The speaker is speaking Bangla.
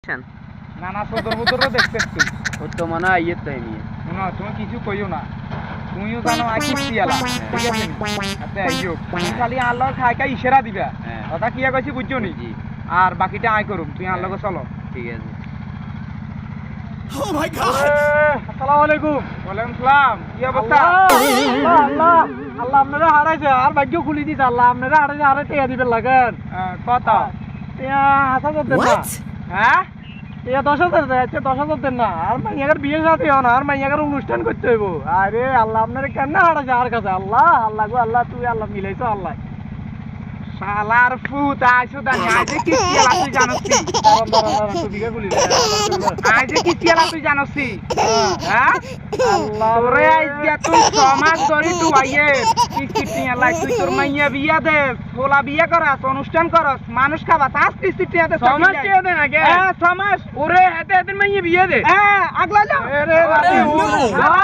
দেখছেন? না না সদর বদরও দেখছিস তুই। ওর তো মনে হয় ইয়ের তো নিয়ে না তুমি কিছু কইও না, তুমিও জানো আকি পিয়ালা ঠিক আছে নি? আচ্ছা আইও তুমি খালি আল্লাহর খাই খাই ইশারা দিবা, হ্যাঁ। কথা কি কইছি বুঝছো নি? জি। আর বাকিটা আয় করুম, তুই আল্লাহকে চলো। ঠিক আছে। আসসালামু আলাইকুম। ওয়ালাইকুম সালাম। কি অবস্থা? আল্লাহ আল্লাহ আপনারা হারাইছে আর ভাগ্য খুলি দিছে আল্লাহ আপনারা হারাইছে আরে টিয়া দিবেন লাগেন কত? টিয়া 1000 দেন না হ্যাঁ টিয়া 10,000 দেয় আচ্ছা 10,000 দেন না আর মাইয়ার বিয়ে সাথে হন আর মাইয়ার অনুষ্ঠান করতে হইব আরে আল্লাহ আপনারা কেন হারাইছে আর কাছে আল্লাহ আল্লাহ গো আল্লাহ তুই আল্লাহ মিলাইছো আল্লাহ শালার ফুট আইছো দা আজে কি পিয়ালা তুই জানোস নি? দাঁড়ান তো দিকে খুলি আজে কি পিয়ালা তুই জানোস নি? হ্যাঁ আল্লাহ তোরে আইজা তুই সমাজ ধরি তুই আইয়ে কি পিয়ালা তুই তোর মাইয়া বিয়া দে ফোলা বিয়া করাস অনুষ্ঠান করস মানুষ খাবা তাস কিস্তি টিয়া দে সমাজ টিয়া দেন আগে। হ্যাঁ সমাজ ওরে হেতে হেতে মাইয়া বিয়ে দে হ্যাঁ আগলা যা আরে বাবা